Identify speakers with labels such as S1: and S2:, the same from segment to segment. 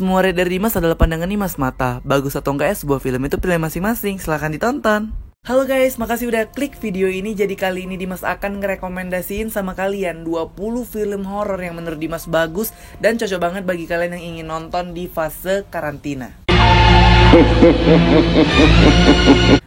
S1: Semua rate dari Dimas adalah pandangan Dimas mata. Bagus atau enggak ya sebuah film itu pilihan masing-masing. Silahkan ditonton. Halo guys, makasih udah klik video ini. Jadi kali ini Dimas akan ngerekomendasiin sama kalian 20 film horor yang menurut Dimas bagus dan cocok banget bagi kalian yang ingin nonton di fase karantina.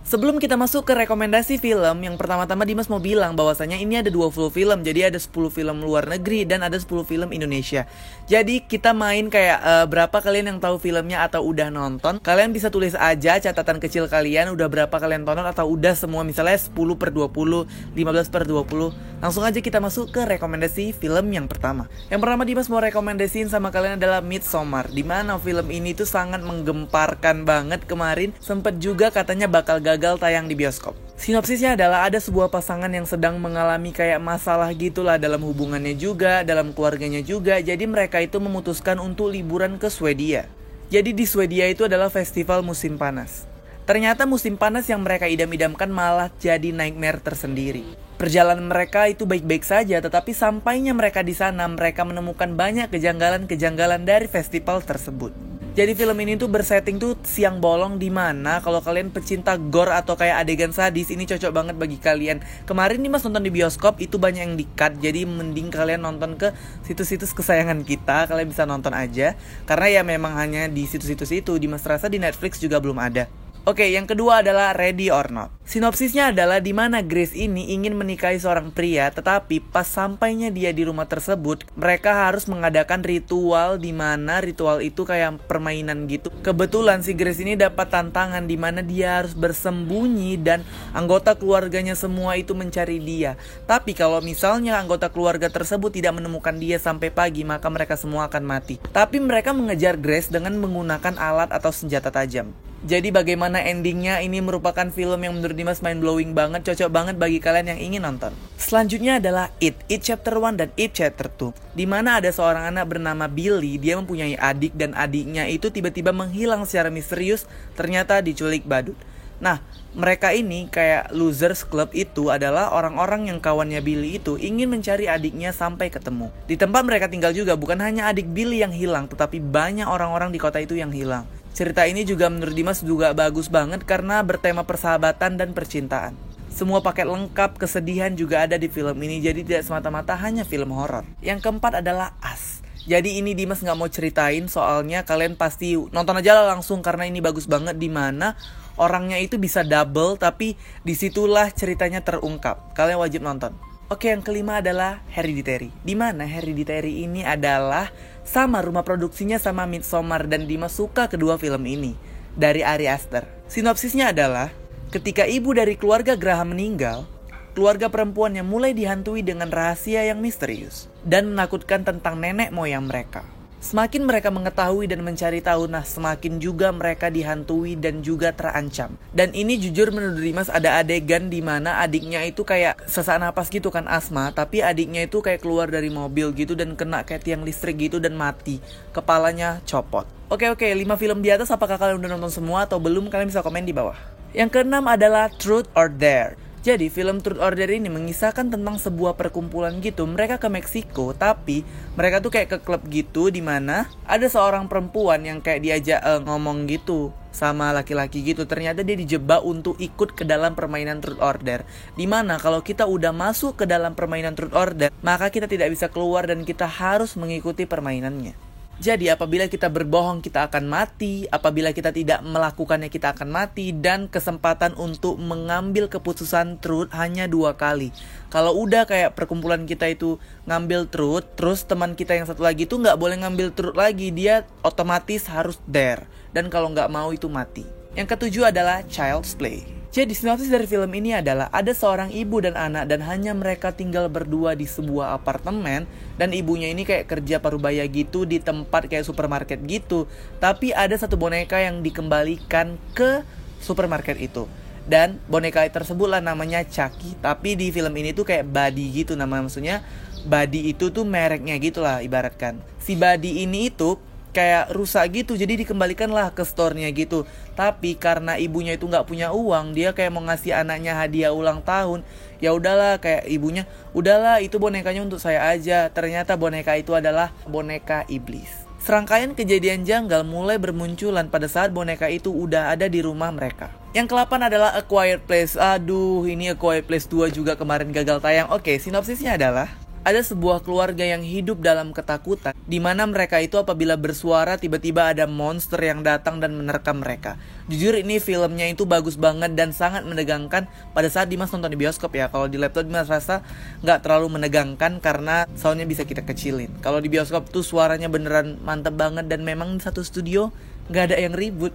S1: Sebelum kita masuk ke rekomendasi film, yang pertama-tama Dimas mau bilang bahwasanya ini ada 20 film. Jadi ada 10 film luar negeri dan ada 10 film Indonesia. Jadi kita main kayak berapa kalian yang tahu filmnya atau udah nonton. Kalian bisa tulis aja catatan kecil kalian udah berapa kalian tonton atau udah semua, misalnya 10/20, 15/20. Langsung aja kita masuk ke rekomendasi film yang pertama. Yang pertama Dimas mau rekomendasiin sama kalian adalah Midsommar. Dimana film ini tuh sangat menggemparkan banget kemarin. Sempet juga katanya bakal gagal tayang di bioskop. Sinopsisnya adalah ada sebuah pasangan yang sedang mengalami kayak masalah gitulah dalam hubungannya juga, dalam keluarganya juga. Jadi mereka itu memutuskan untuk liburan ke Swedia. Jadi di Swedia itu adalah festival musim panas. Ternyata musim panas yang mereka idam-idamkan malah jadi nightmare tersendiri. Perjalanan mereka itu baik-baik saja, tetapi sampainya mereka di sana, mereka menemukan banyak kejanggalan-kejanggalan dari festival tersebut. Jadi film ini tuh bersetting tuh siang bolong, di mana kalau kalian pecinta gore atau kayak adegan sadis, ini cocok banget bagi kalian. Kemarin nih Mas nonton di bioskop itu banyak yang di-cut, jadi mending kalian nonton ke situs-situs kesayangan kita. Kalian bisa nonton aja, karena ya memang hanya di situs-situs itu. Dimas rasa di Netflix juga belum ada. Oke, yang kedua adalah Ready or Not. Sinopsisnya adalah di mana Grace ini ingin menikahi seorang pria, tetapi pas sampainya dia di rumah tersebut, mereka harus mengadakan ritual, di mana ritual itu kayak permainan gitu. Kebetulan si Grace ini dapat tantangan di mana dia harus bersembunyi dan anggota keluarganya semua itu mencari dia. Tapi kalau misalnya anggota keluarga tersebut tidak menemukan dia sampai pagi, maka mereka semua akan mati. Tapi mereka mengejar Grace dengan menggunakan alat atau senjata tajam. Jadi bagaimana endingnya, ini merupakan film yang menurut Dimas mind blowing banget, cocok banget bagi kalian yang ingin nonton. Selanjutnya adalah It Chapter 1 dan It Chapter 2. Di mana ada seorang anak bernama Billy, dia mempunyai adik dan adiknya itu tiba-tiba menghilang secara misterius, ternyata diculik badut. Nah, mereka ini kayak Losers Club itu adalah orang-orang yang kawannya Billy itu ingin mencari adiknya sampai ketemu. Di tempat mereka tinggal juga bukan hanya adik Billy yang hilang, tetapi banyak orang-orang di kota itu yang hilang. Cerita ini juga menurut Dimas juga bagus banget karena bertema persahabatan dan percintaan. Semua paket lengkap kesedihan juga ada di film ini, jadi tidak semata-mata hanya film horor. Yang keempat adalah Us. Jadi ini Dimas gak mau ceritain, soalnya kalian pasti nonton aja lah langsung karena ini bagus banget, di mana orangnya itu bisa double, tapi disitulah ceritanya terungkap. Kalian wajib nonton. Oke, yang kelima adalah Hereditary. Di mana Hereditary ini adalah sama rumah produksinya sama Midsommar, dan Dimas suka kedua film ini dari Ari Aster. Sinopsisnya adalah ketika ibu dari keluarga Graham meninggal, keluarga perempuannya mulai dihantui dengan rahasia yang misterius dan menakutkan tentang nenek moyang mereka. Semakin mereka mengetahui dan mencari tahu, nah semakin juga mereka dihantui dan juga terancam. Dan ini jujur menurut Dimas ada adegan di mana adiknya itu kayak sesak napas gitu kan, asma, tapi adiknya itu kayak keluar dari mobil gitu dan kena kayak tiang listrik gitu dan mati. Kepalanya copot. Oke, 5 film di atas apakah kalian udah nonton semua atau belum? Kalian bisa komen di bawah. Yang keenam adalah Truth or Dare. Jadi film Truth or Dare ini mengisahkan tentang sebuah perkumpulan gitu. Mereka ke Meksiko, tapi mereka tuh kayak ke klub gitu, di mana ada seorang perempuan yang kayak diajak ngomong gitu sama laki-laki gitu. Ternyata dia dijebak untuk ikut ke dalam permainan Truth or Dare, di mana kalau kita udah masuk ke dalam permainan Truth or Dare, maka kita tidak bisa keluar dan kita harus mengikuti permainannya. Jadi apabila kita berbohong kita akan mati, apabila kita tidak melakukannya kita akan mati, dan kesempatan untuk mengambil keputusan truth hanya 2 kali. Kalau udah kayak perkumpulan kita itu ngambil truth, terus teman kita yang satu lagi itu nggak boleh ngambil truth lagi, dia otomatis harus dare, dan kalau nggak mau itu mati. Yang ketujuh adalah Child's Play. Jadi sinopsis dari film ini adalah ada seorang ibu dan anak, dan hanya mereka tinggal berdua di sebuah apartemen, dan ibunya ini kayak kerja parubaya gitu di tempat kayak supermarket gitu. Tapi ada satu boneka yang dikembalikan ke supermarket itu, dan boneka tersebutlah namanya Chucky. Tapi di film ini tuh kayak Buddy gitu namanya, maksudnya Buddy itu tuh mereknya gitulah ibaratkan. Si Buddy ini itu kayak rusak gitu, jadi dikembalikanlah ke store-nya gitu. Tapi karena ibunya itu nggak punya uang, dia kayak mau ngasih anaknya hadiah ulang tahun. Ya udahlah, kayak ibunya, udahlah itu bonekanya untuk saya aja. Ternyata boneka itu adalah boneka iblis. Serangkaian kejadian janggal mulai bermunculan pada saat boneka itu udah ada di rumah mereka. Yang ke-8 adalah A Quiet Place. Aduh, ini A Quiet Place 2 juga kemarin gagal tayang. Oke, sinopsisnya adalah ada sebuah keluarga yang hidup dalam ketakutan, di mana mereka itu apabila bersuara tiba-tiba ada monster yang datang dan menerkam mereka. Jujur ini filmnya itu bagus banget dan sangat menegangkan pada saat Dimas nonton di bioskop ya. Kalau di laptop Dimas rasa nggak terlalu menegangkan karena soundnya bisa kita kecilin. Kalau di bioskop tuh suaranya beneran mantep banget dan memang di satu studio nggak ada yang ribut.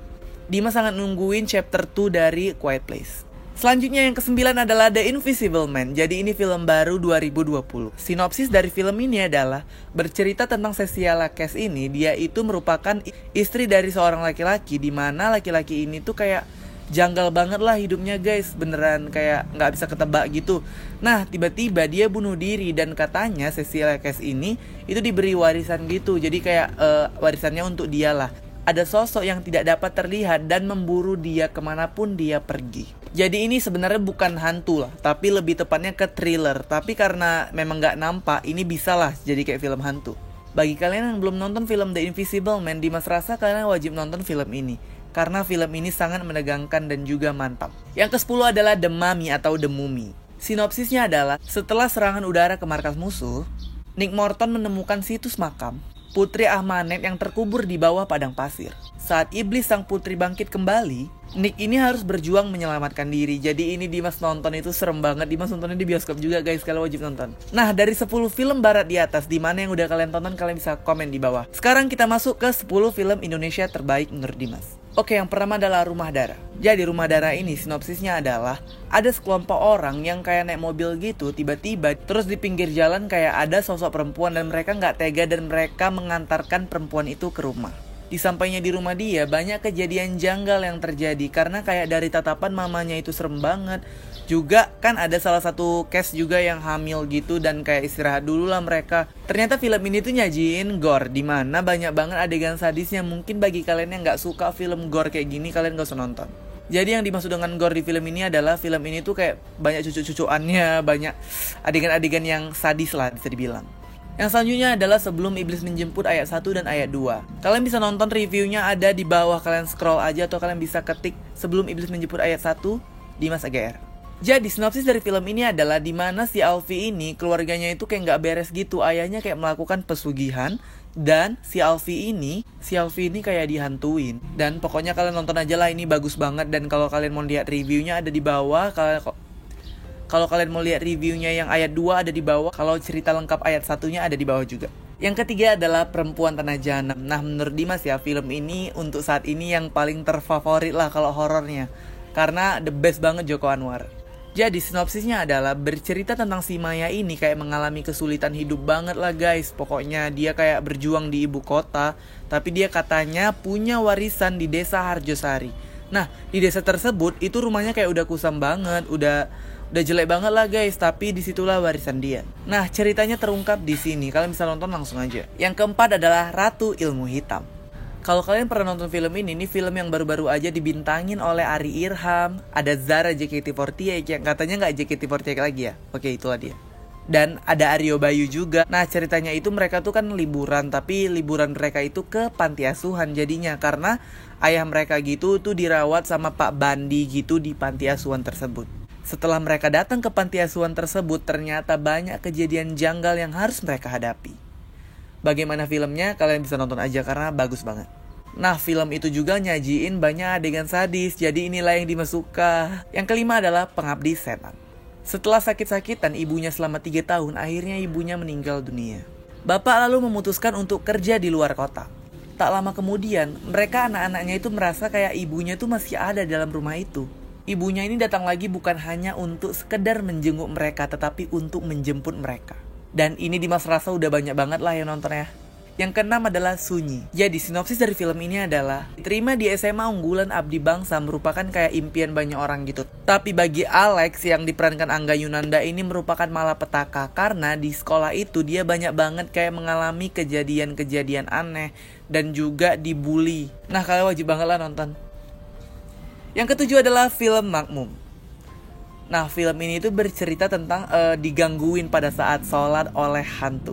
S1: Dimas sangat nungguin chapter 2 dari Quiet Place. Selanjutnya yang ke-9 adalah The Invisible Man. Jadi ini film baru 2020. Sinopsis dari film ini adalah bercerita tentang Cecilia Cass ini. Dia itu merupakan istri dari seorang laki-laki, di mana laki-laki ini tuh kayak janggal banget lah hidupnya guys. Beneran kayak gak bisa ketebak gitu. Nah tiba-tiba dia bunuh diri dan katanya Cecilia Cass ini itu diberi warisan gitu. Jadi kayak warisannya untuk dia lah. Ada sosok yang tidak dapat terlihat dan memburu dia kemanapun dia pergi. Jadi ini sebenarnya bukan hantu lah, tapi lebih tepatnya ke thriller. Tapi karena memang gak nampak, ini bisa lah jadi kayak film hantu. Bagi kalian yang belum nonton film The Invisible Man, Dimas rasa kalian wajib nonton film ini. Karena film ini sangat menegangkan dan juga mantap. Yang ke-10 adalah The Mummy atau The Mummy. Sinopsisnya adalah, setelah serangan udara ke markas musuh, Nick Morton menemukan situs makam Putri Ahmanet yang terkubur di bawah padang pasir. Saat iblis sang putri bangkit kembali, Nick ini harus berjuang menyelamatkan diri. Jadi ini Dimas nonton itu serem banget. Dimas nontonnya di bioskop juga guys, kalian wajib nonton. Nah dari 10 film barat di atas, di mana yang udah kalian tonton, kalian bisa komen di bawah. Sekarang kita masuk ke 10 film Indonesia terbaik menurut Dimas. Oke, yang pertama adalah Rumah Darah. Jadi Rumah Darah ini sinopsisnya adalah ada sekelompok orang yang kayak naik mobil gitu, tiba-tiba terus di pinggir jalan kayak ada sosok perempuan dan mereka nggak tega dan mereka mengantarkan perempuan itu ke rumah. Disampainya di rumah dia, banyak kejadian janggal yang terjadi karena kayak dari tatapan mamanya itu serem banget. Juga kan ada salah satu case juga yang hamil gitu dan kayak istirahat dulu lah mereka. Ternyata film ini tuh nyajiin gore, dimana banyak banget adegan sadisnya. Mungkin bagi kalian yang gak suka film gore kayak gini, kalian gak usah nonton. Jadi yang dimaksud dengan gore di film ini adalah film ini tuh kayak banyak cucu-cucuannya, banyak adegan-adegan yang sadis lah bisa dibilang. Yang selanjutnya adalah Sebelum Iblis Menjemput ayat 1 dan ayat 2. Kalian bisa nonton reviewnya ada di bawah, kalian scroll aja atau kalian bisa ketik Sebelum Iblis Menjemput ayat 1 Dimas AGR. Jadi sinopsis dari film ini adalah dimana si Alfi ini keluarganya itu kayak gak beres gitu. Ayahnya kayak melakukan pesugihan dan si Alfi ini kayak dihantuin. Dan pokoknya kalian nonton aja lah, ini bagus banget. Dan kalau kalian mau lihat reviewnya ada di bawah. Kalau kalian mau lihat reviewnya yang ayat 2 ada di bawah. Kalau cerita lengkap ayat 1-nya ada di bawah juga. Yang ketiga adalah Perempuan Tanah Jahanam. Nah menurut Dimas ya, film ini untuk saat ini yang paling terfavorit lah kalau horornya. Karena the best banget Joko Anwar. Jadi sinopsisnya adalah bercerita tentang si Maya ini kayak mengalami kesulitan hidup banget lah guys. Pokoknya dia kayak berjuang di ibu kota, tapi dia katanya punya warisan di desa Harjosari. Nah di desa tersebut itu rumahnya kayak udah kusam banget, udah jelek banget lah guys, tapi disitulah warisan dia. Nah ceritanya terungkap di sini, kalian bisa nonton langsung aja. Yang keempat adalah Ratu Ilmu Hitam. Kalau kalian pernah nonton film ini film yang baru-baru aja dibintangin oleh Ari Irham, ada Zara JKT48 yang katanya nggak JKT48 lagi ya. Oke, itulah dia. Dan ada Aryo Bayu juga. Nah ceritanya itu mereka tuh kan liburan, tapi liburan mereka itu ke panti asuhan jadinya karena ayah mereka gitu tuh dirawat sama Pak Bandi gitu di panti asuhan tersebut. Setelah mereka datang ke panti asuhan tersebut, ternyata banyak kejadian janggal yang harus mereka hadapi. Bagaimana filmnya? Kalian bisa nonton aja karena bagus banget. Nah film itu juga nyajiin banyak adegan sadis, jadi inilah yang Dimas suka. Yang kelima adalah Pengabdi Setan. Setelah sakit-sakitan ibunya selama 3 tahun, akhirnya ibunya meninggal dunia. Bapak lalu memutuskan untuk kerja di luar kota. Tak lama kemudian, mereka anak-anaknya itu merasa kayak ibunya itu masih ada dalam rumah itu. Ibunya ini datang lagi bukan hanya untuk sekedar menjenguk mereka, tetapi untuk menjemput mereka. Dan ini Dimas rasa udah banyak banget lah yang nonton ya. Yang keenam adalah Sunyi. Jadi sinopsis dari film ini adalah diterima di SMA unggulan Abdi Bangsa merupakan kayak impian banyak orang gitu. Tapi bagi Alex yang diperankan Angga Yunanda ini merupakan malapetaka karena di sekolah itu dia banyak banget kayak mengalami kejadian-kejadian aneh dan juga dibully. Nah kalian wajib banget lah nonton. Yang ketujuh adalah film Makmum. Nah, film ini tuh bercerita tentang digangguin pada saat sholat oleh hantu.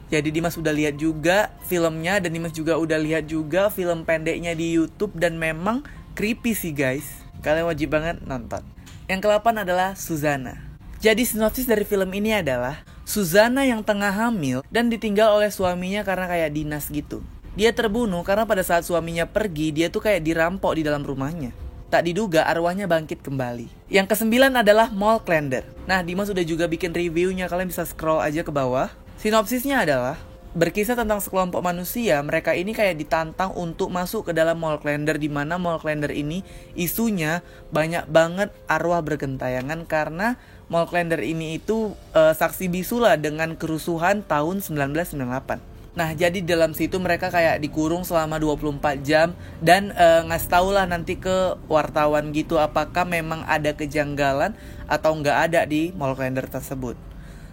S1: Jadi Dimas udah lihat juga filmnya, dan Dimas juga udah lihat juga film pendeknya di YouTube, dan memang creepy sih guys. Kalian wajib banget nonton. Yang ke-8 adalah Susanna. Jadi sinopsis dari film ini adalah Susanna yang tengah hamil dan ditinggal oleh suaminya karena kayak dinas gitu. Dia terbunuh karena pada saat suaminya pergi, dia tuh kayak dirampok di dalam rumahnya. Tak diduga arwahnya bangkit kembali. Yang ke-9 adalah Mallclander. Nah, Dimas udah juga bikin reviewnya, kalian bisa scroll aja ke bawah. Sinopsisnya adalah berkisah tentang sekelompok manusia. Mereka ini kayak ditantang untuk masuk ke dalam Mallclander, di mana Mallclander ini isunya banyak banget arwah bergentayangan karena Mallclander ini itu saksi bisu lah dengan kerusuhan tahun 1998. Nah, jadi dalam situ mereka kayak dikurung selama 24 jam dan ngasih tau lah nanti ke wartawan gitu apakah memang ada kejanggalan atau nggak ada di Mallclander tersebut.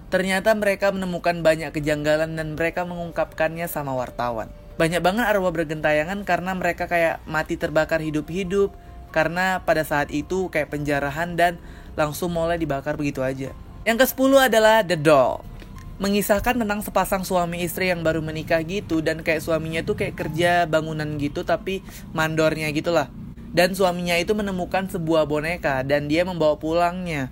S1: Ternyata mereka menemukan banyak kejanggalan dan mereka mengungkapkannya sama wartawan. Banyak banget arwah bergentayangan karena mereka kayak mati terbakar hidup-hidup karena pada saat itu kayak penjarahan dan langsung mulai dibakar begitu aja. Yang ke-10 adalah The Doll. Mengisahkan tentang sepasang suami istri yang baru menikah gitu, dan kayak suaminya tuh kayak kerja bangunan gitu tapi mandornya gitulah. Dan suaminya itu menemukan sebuah boneka dan dia membawa pulangnya.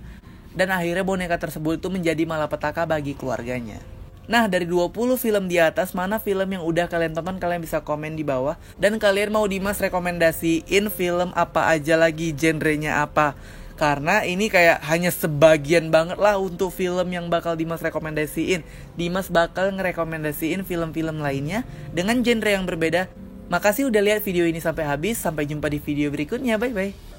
S1: Dan akhirnya boneka tersebut itu menjadi malapetaka bagi keluarganya. Nah, dari 20 film di atas, mana film yang udah kalian tonton? Kalian bisa komen di bawah. Dan kalian mau Dimas rekomendasiin film apa aja lagi, genrenya apa? Karena ini kayak hanya sebagian banget lah untuk film yang bakal Dimas rekomendasiin. Dimas bakal ngerekomendasiin film-film lainnya dengan genre yang berbeda. Makasih udah lihat video ini sampai habis. Sampai jumpa di video berikutnya. Bye-bye.